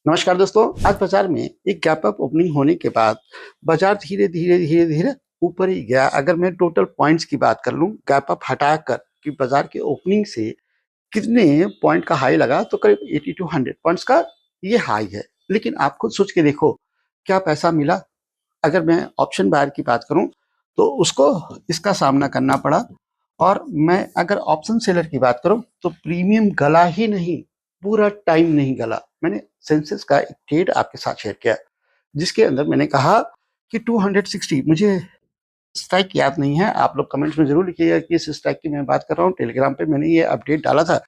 नमस्कार दोस्तों। आज बाजार में एक गैप अप ओपनिंग होने के बाद बाजार धीरे-धीरे ऊपर ही गया। अगर मैं टोटल पॉइंट्स की बात कर लूँ, गैप अप हटाकर कि बाजार के ओपनिंग से कितने पॉइंट का हाई लगा, तो करीब 80 टू 100 पॉइंट्स का ये हाई है। लेकिन आप खुद सोच के देखो, क्या पैसा मिला? अगर मैं ऑप्शन बायर की बात करूँ, तो उसको इसका सामना करना पड़ा। और मैं अगर ऑप्शन सेलर की बात करूँ, तो प्रीमियम गला ही नहीं, पूरा टाइम नहीं गला। मैंने सेंसेक्स का एक ट्रेड आपके साथ शेयर किया, जिसके अंदर मैंने कहा कि 260, मुझे स्ट्राइक याद नहीं है, आप लोग कमेंट्स में ज़रूर लिखिएगा कि इस स्ट्राइक की मैं बात कर रहा हूँ। टेलीग्राम पे मैंने ये अपडेट डाला था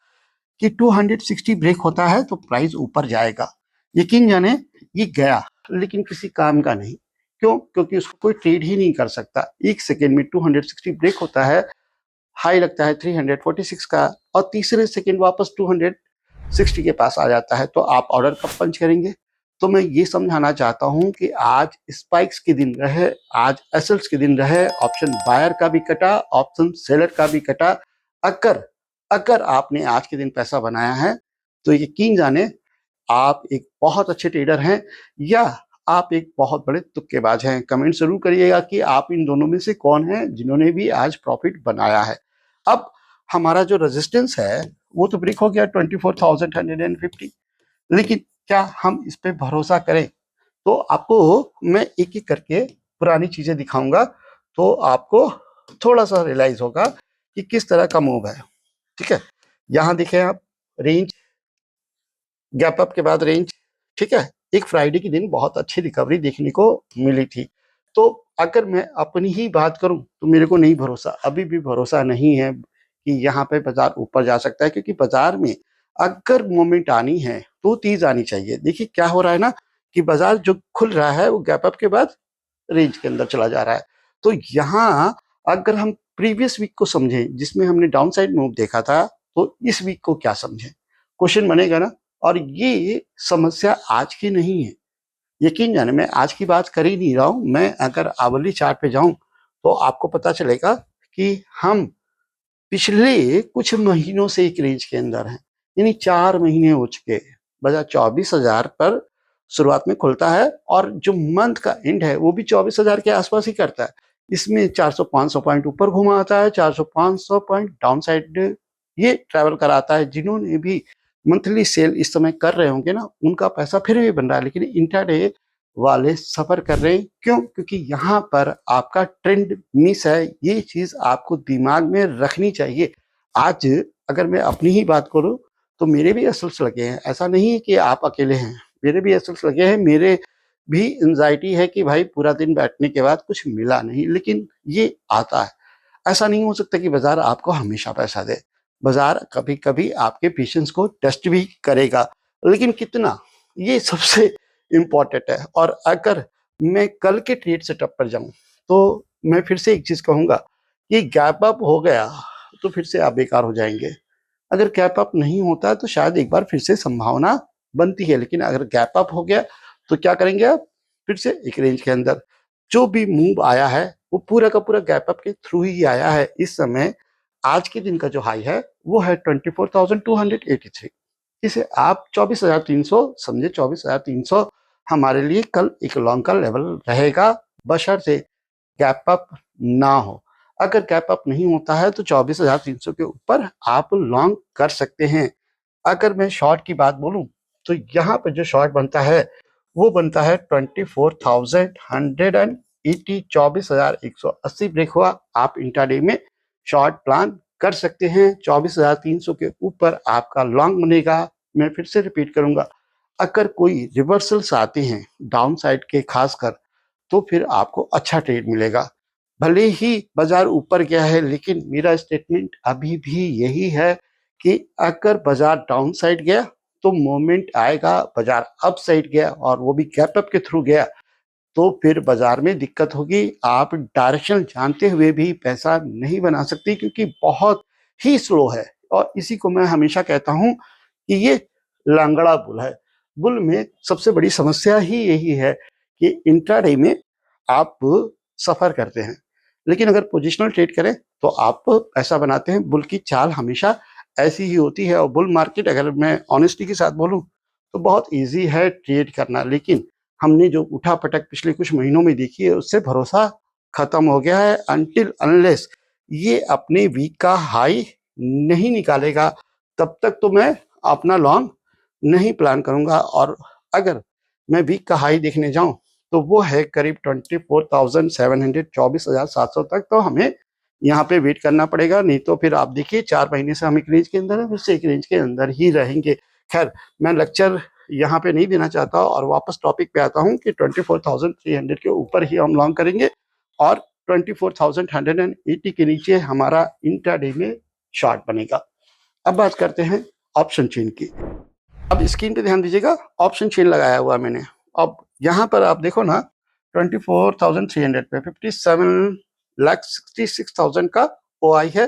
कि 260 ब्रेक होता है तो प्राइस ऊपर जाएगा। यकीन जाने ये गया, लेकिन किसी काम का नहीं। क्यों? क्योंकि उसको कोई ट्रेड ही नहीं कर सकता। 1 सेकंड में 260 ब्रेक होता है, हाई लगता है 346 का, और तीसरे सेकंड वापस 260 के पास आ जाता है। तो आप ऑर्डर कब पंच करेंगे? तो मैं ये समझाना चाहता हूँ कि आज स्पाइक्स के दिन रहे, आज एसएल्स के दिन रहे, ऑप्शन बायर का भी कटा, ऑप्शन सेलर का भी कटा। अगर अगर आपने आज के दिन पैसा बनाया है, तो यकीन जाने आप एक बहुत अच्छे ट्रेडर हैं, या आप एक बहुत बड़े तुक्केबाज हैं। कमेंट ज़रूर करिएगा कि आप इन दोनों में से कौन हैं जिन्होंने भी आज प्रॉफिट बनाया है। अब हमारा जो रेजिस्टेंस है, वो तो ब्रेक हो गया 24,150, लेकिन क्या हम इस पे भरोसा करें? तो आपको मैं एक-एक करके पुरानी चीज़ें दिखाऊँगा, तो आपको थोड़ा-सा रियलाइज़ होगा कि किस तरह का मूव है। ठीक है? यहाँ देखें आप, रेंज, गैप अप के बाद रेंज, ठीक है? एक फ्राइडे के दिन बहुत अच्छी रिकवरी देखने को मिली थी। तो अगर मैं अपनी ही बात करूँ, तो मेरे को नहीं भरोसा, अभी भी भरोसा नहीं है कि यहाँ पे बाज़ार ऊपर जा सकता है, क्योंकि बाज़ार में अगर मूवमेंट आनी है, तो तेज़ आनी चाहिए। देखिए क्या हो रहा है ना, कि बाज़ार जो खुल रहा है, वो गैप अप के बाद रेंज के अंदर चला जा रहा है। तो यहाँ अगर हम प्रीवियस वीक को समझें, जिसमें हमने डाउन साइड मूव देखा था, तो इस वीक को क्या समझें? क्वेश्चन बनेगा ना। और ये समस्या आज की नहीं है। यकीन जाने मैं आज की बात कर ही नहीं रहा हूँ। मैं अगर आवली चार्ट पे जाऊँ, तो आपको पता चलेगा कि हम पिछले कुछ महीनों से एक रेंज के अंदर हैं। यानी 4 महीने हो चुके हैं। बाज़ार 24,000 पर शुरुआत में खुलता है, और जो मंथ का एंड है, वो भी 24,000 के आस-पास ही करता है। इसमें 400-500 पॉइंट ऊपर घुमा आता है, 400-500 पॉइंट डाउन साइड ये ट्रैवल कराता है। जिन्होंने भी मंथली सेल इस समय कर रहे होंगे ना, उनका पैसा फिर भी बन रहा है, लेकिन इंट्राडे वाले सफ़र कर रहे हैं। क्यों? क्योंकि यहाँ पर आपका ट्रेंड मिस है। ये चीज़ आपको दिमाग में रखनी चाहिए। आज अगर मैं अपनी ही बात करूँ, तो मेरे भी एसएल्स लगे हैं। ऐसा नहीं है कि आप अकेले हैं, मेरे भी एसएल्स लगे हैं। मेरे भी एंग्ज़ायटी है कि भाई पूरा दिन बैठने के बाद कुछ मिला नहीं, लेकिन ये आता है। ऐसा नहीं हो सकता कि बाज़ार आपको हमेशा पैसा दे। बाज़ार कभी-कभी आपके पेशेंस को टेस्ट भी करेगा, लेकिन कितना? ये सबसे इम्पोर्टेंट है। और अगर मैं कल के ट्रेड सेटअप पर जाऊँ, तो मैं फिर से एक चीज़ कहूँगा कि गैप अप हो गया, तो फिर से आप बेकार हो जाएँगे। अगर गैप अप नहीं होता, तो शायद एक बार फिर से संभावना बनती है, लेकिन अगर गैप अप हो गया, तो क्या करेंगे आप? फिर से एक रेंज के अंदर जो भी मूव आया है, वो पूरा का पूरा गैप अप के थ्रू ही आया है। इस समय आज के दिन का जो हाई है, वो है 24,283। इसे आप 24,300 समझे। 24,300 हमारे लिए कल एक लॉन्ग का लेवल रहेगा, बशर्ते गैप अप ना हो। अगर गैप अप नहीं होता है, तो 24,300 के ऊपर आप लॉन्ग कर सकते हैं। अगर मैं शॉर्ट की बात बोलूँ, तो यहाँ पे जो शॉर्ट बनता है, वो बनता है 24,180। 24,180 ब्रेक हुआ, आप इंट्राडे में शॉर्ट प्लान कर सकते हैं। 24,300 के ऊपर आपका लॉन्ग बनेगा। मैं फिर से रिपीट करूँगा, अगर कोई रिवर्सल्स आते हैं डाउन साइड के खासकर, तो फिर आपको अच्छा ट्रेड मिलेगा। भले ही बाज़ार ऊपर गया है, लेकिन मेरा स्टेटमेंट अभी भी यही है कि अगर बाज़ार डाउन साइड गया, तो मोमेंट आएगा। बाज़ार अप साइड गया, और वो भी गैप अप के थ्रू गया, तो फिर बाज़ार में दिक्कत होगी। आप डायरेक्शन जानते हुए भी पैसा नहीं बना सकते, क्योंकि बहुत ही स्लो है। और इसी को मैं हमेशा कहता हूँ कि ये लांगड़ा बुल है। बुल में सबसे बड़ी समस्या ही यही है कि इंट्राडे में आप सफ़र करते हैं, लेकिन अगर पोजिशनल ट्रेड करें, तो आप पैसा बनाते हैं। बुल की चाल हमेशा ऐसी ही होती है। और बुल मार्केट, अगर मैं ऑनेस्टी के साथ बोलूँ, तो बहुत ईज़ी है ट्रेड करना। लेकिन हमने जो उठा-पटक पिछले कुछ महीनों में देखी है, उससे भरोसा खत्म हो गया है। अनटिल अनलेस ये अपने वीक का हाई नहीं निकालेगा, तब तक तो मैं अपना लॉन्ग नहीं प्लान करूँगा। और अगर मैं वीक का हाई देखने जाऊँ, तो वो है करीब 24,700, 24,700 तक। तो हमें यहाँ पे वेट करना पड़ेगा, नहीं तो फिर आप देखिए 4 महीने से हम एक रेंज के अंदर हैं, फिर से एक रेंज के अंदर ही रहेंगे। खैर, मैं लेक्चर यहाँ पे नहीं देना चाहता और वापस टॉपिक पे आता हूँ कि 24,300 के ऊपर ही हम लॉन्ग करेंगे और 24,180 के नीचे हमारा इंट्राडे में शॉर्ट बनेगा। अब बात करते हैं ऑप्शन चेन की। अब स्क्रीन पे ध्यान दीजिएगा, ऑप्शन चेन लगाया हुआ मैंने। अब यहाँ पर आप देखो ना, 24,300 पे 57,66,000 का ओआई है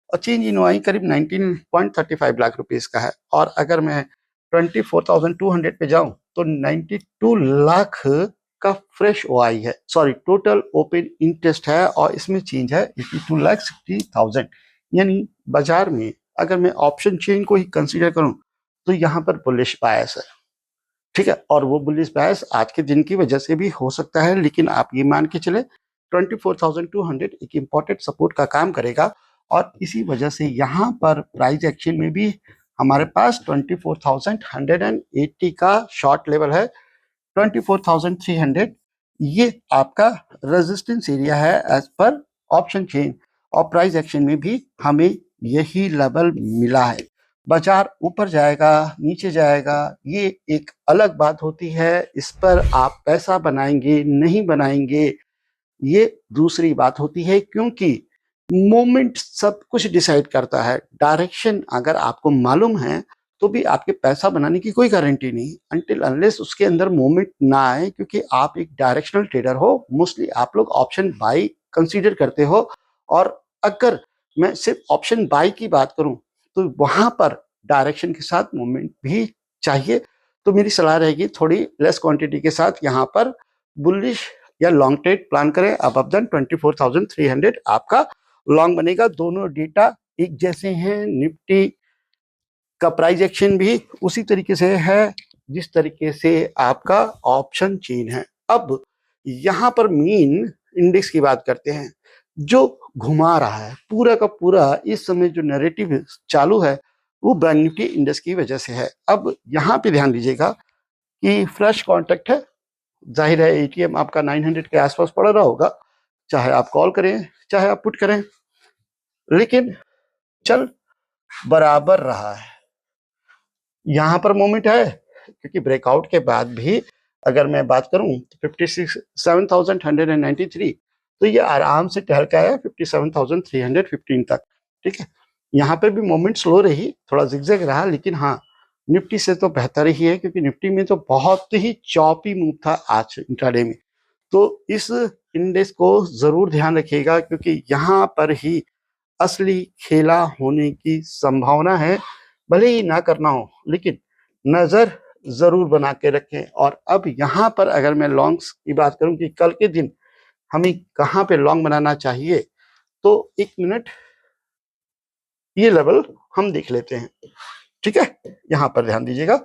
और चेंज इन ओआई करीब 19.35 लाख रुपीस का है। और अगर मैं 24,200 पे जाऊं तो 92 लाख का फ्रेश ओआई है, सॉरी टोटल ओपन इंटरेस्ट है, और इसमें चेंज है 82,60,000। यानी बाजार में अगर मैं ऑप्शन चेन को ही कंसीडर करूं तो यहाँ पर बुलिश बायस है, ठीक है। और वो बुलिश बायस आज के दिन की वजह से भी हो सकता है, लेकिन आप ये मान के चले 24,200 एक इम्पोर्टेंट सपोर्ट का काम करेगा। और इसी वजह से यहाँ पर प्राइस एक्शन में भी हमारे पास 24,180 का शॉर्ट लेवल है। 24,300 ये आपका रेजिस्टेंस एरिया है एज पर ऑप्शन चेन, और प्राइस एक्शन में भी हमें यही लेवल मिला है। बाजार ऊपर जाएगा, नीचे जाएगा, ये एक अलग बात होती है। इस पर आप पैसा बनाएंगे नहीं बनाएंगे, ये दूसरी बात होती है, क्योंकि मोमेंट सब कुछ डिसाइड करता है। डायरेक्शन अगर आपको मालूम है तो भी आपके पैसा बनाने की कोई गारंटी नहीं अनटिल अनलेस उसके अंदर मूवमेंट ना आए, क्योंकि आप एक डायरेक्शनल ट्रेडर हो। मोस्टली आप लोग ऑप्शन बाई कंसीडर करते हो, और अगर मैं सिर्फ ऑप्शन बाई की बात करूं तो वहां पर डायरेक्शन के साथ मूवमेंट भी चाहिए। तो मेरी सलाह रहेगी थोड़ी लेस क्वांटिटी के साथ यहाँ पर बुलिश या लॉन्ग ट्रेड प्लान करें। अब देन 24,300 आपका लॉन्ग बनेगा। दोनों डेटा एक जैसे हैं, निफ्टी का प्राइस एक्शन भी उसी तरीके से है जिस तरीके से आपका ऑप्शन चेन है। अब यहाँ पर मेन इंडेक्स की बात करते हैं, जो घुमा रहा है पूरा का पूरा इस समय जो नैरेटिव चालू है वो बैंक निफ्टी इंडेक्स की वजह से है। अब यहाँ पे ध्यान दीजिएगा कि फ्रेश कॉन्ट्रैक्ट है, जाहिर है एटीएम आपका 900 के आसपास पड़ रहा होगा, चाहे आप कॉल करें चाहे आप पुट करें, लेकिन चल बराबर रहा है। यहाँ पर मोमेंट है क्योंकि ब्रेकआउट के बाद भी अगर मैं बात करूं तो 57,193, तो ये आराम से टहल के आया 57,315 तक, ठीक है। यहाँ पे भी मोमेंट स्लो रही, थोड़ा जिगजैग रहा, लेकिन हाँ निफ्टी से तो बेहतर ही है, क्योंकि निफ्टी में तो बहुत ही चॉपी मूव था आज इंट्राडे में। तो इस इंडेक्स को जरूर ध्यान रखिएगा, क्योंकि यहाँ पर ही असली खेला होने की संभावना है। भले ही ना करना हो, लेकिन नजर जरूर बना के रखें। और अब यहाँ पर अगर मैं लॉन्ग्स की बात करूं कि कल के दिन हमें कहाँ पे लॉन्ग बनाना चाहिए, तो एक मिनट ये लेवल हम देख लेते हैं, ठीक है। यहाँ पर ध्यान दीजिएगा,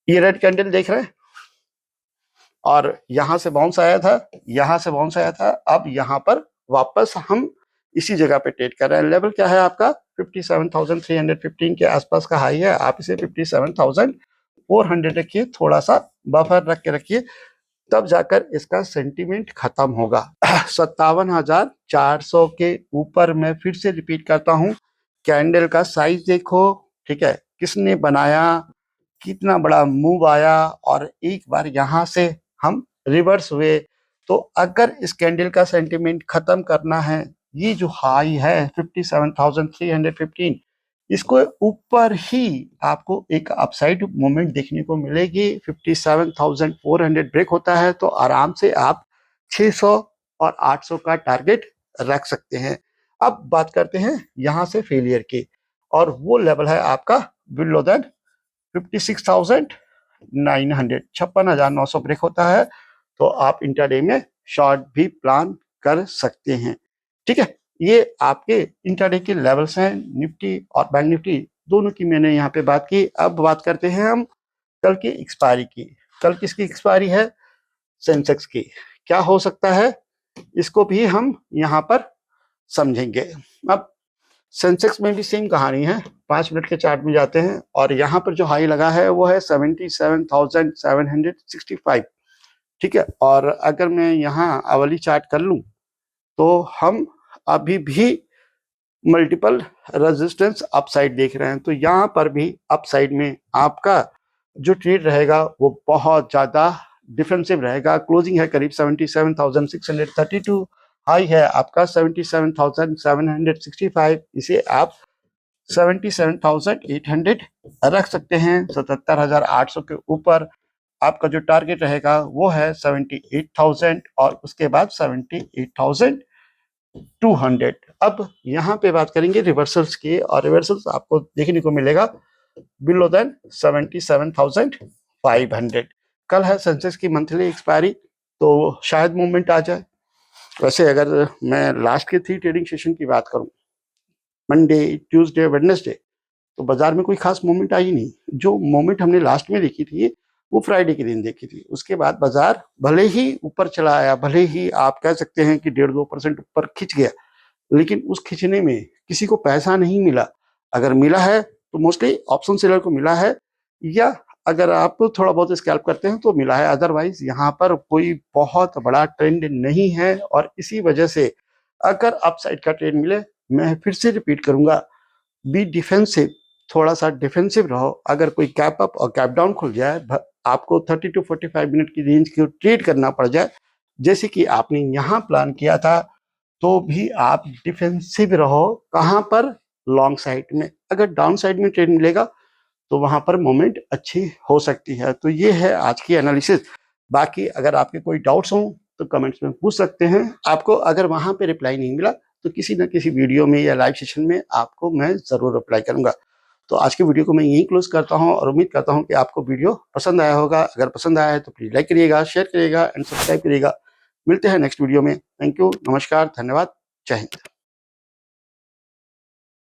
ये रेड कैंडल देख रहे हैं, और यहां से बाउंस आया था, यहां से बाउंस आया था। अब यहाँ पर वापस हम इसी जगह पे ट्रेड कर रहे हैं। लेवल क्या है आपका 57,315 के आसपास का हाई है, आप इसे 57,400 रखिए, थोड़ा सा बफर रख के रखिए, तब जाकर इसका सेंटीमेंट खत्म होगा। 57,400 के ऊपर मैं फिर से रिपीट करता हूं, कैंडल का साइज देखो, ठीक है, किसने बनाया, कितना बड़ा मूव आया, और एक बार यहां से हम रिवर्स हुए। तो अगर इस कैंडल का सेंटीमेंट खत्म करना है, ये जो हाई है 57,315, इसको ऊपर ही आपको एक अपसाइड मूवमेंट देखने को मिलेगी। 57,400 ब्रेक होता है तो आराम से आप 600 और 800 का टारगेट रख सकते हैं। अब बात करते हैं यहां से फेलियर की, और वो लेवल है आपका बिलो देन 56,900, 56,900 ब्रेक होता है, तो आप इंटरडे में शॉर्ट भी प्लान कर सकते हैं, ठीक है। ये आपके इंट्राडे के लेवल्स हैं, निफ्टी और बैंक निफ्टी दोनों की मैंने यहाँ पे बात की। अब बात करते हैं हम कल की एक्सपायरी की। कल किसकी एक्सपायरी है? सेंसेक्स की। क्या हो सकता है इसको भी हम यहाँ पर समझेंगे। अब सेंसेक्स में भी सेम कहानी है। 5 मिनट के चार्ट में जाते हैं और यहाँ पर जो हाई लगा है वो है 77,765। ठीक है, और अगर मैं यहाँ अवली चार्ट कर लूं तो हम अभी भी मल्टीपल रेजिस्टेंस अपसाइड देख रहे हैं। तो यहाँ पर भी अपसाइड में आपका जो ट्रेड रहेगा वो बहुत ज्यादा डिफेंसिव रहेगा। क्लोजिंग है करीब 77,632, हाई है आपका 77,765। इसे आप 77,800 रख सकते हैं। 77,800 के ऊपर आपका जो टारगेट रहेगा वो है 78,000 और उसके बाद 78,200। अब यहाँ पे बात करेंगे रिवर्सल्स की, और रिवर्सल्स आपको देखने को मिलेगा बिलो देन 77,500। कल है सेंसेक्स की मंथली एक्सपायरी, तो शायद मूवमेंट आ जाए। वैसे अगर मैं लास्ट के 3 ट्रेडिंग सेशन की बात करूं, मंडे, ट्यूसडे, वेडनेसडे, तो बाजार में कोई खास मूवमेंट आई नहीं। जो मूवमेंट हमने लास्ट में देखी थी वो फ्राइडे के दिन देखी थी। उसके बाद बाजार भले ही ऊपर चला आया, भले ही आप कह सकते हैं कि 1.5-2% ऊपर खिंच गया, लेकिन उस खिंचने में किसी को पैसा नहीं मिला। अगर मिला है तो मोस्टली ऑप्शन सेलर को मिला है, या अगर आप थोड़ा बहुत स्कैल्प करते हैं तो मिला है। अदरवाइज यहाँ पर कोई बहुत बड़ा ट्रेंड नहीं है। और इसी वजह से अगर अपसाइड का ट्रेंड मिले, मैं फिर से रिपीट करूंगा, बी डिफेंसिव, थोड़ा सा डिफेंसिव रहो। अगर कोई कैप अप और कैप डाउन खुल जाए, आपको 30 to 45 मिनट की रेंज को ट्रेड करना पड़ जाए, जैसे कि आपने यहाँ प्लान किया था, तो भी आप डिफेंसिव रहो। कहाँ पर? लॉन्ग साइड में। अगर डाउन साइड में ट्रेड मिलेगा तो वहां पर मोमेंट अच्छी हो सकती है। तो ये है आज की एनालिसिस। बाकी अगर आपके कोई डाउट्स हो तो कमेंट्स में पूछ सकते हैं। आपको अगर वहां पे रिप्लाई नहीं मिला तो किसी न किसी वीडियो में या लाइव सेशन में आपको मैं जरूर रिप्लाई करूंगा। तो आज के वीडियो को मैं यहीं क्लोज करता हूं और उम्मीद करता हूं कि आपको वीडियो पसंद आया होगा। अगर पसंद आया है तो प्लीज लाइक करिएगा, शेयर करिएगा एंड सब्सक्राइब करिएगा। मिलते हैं नेक्स्ट वीडियो में। थैंक यू, नमस्कार, धन्यवाद, जय हिंद।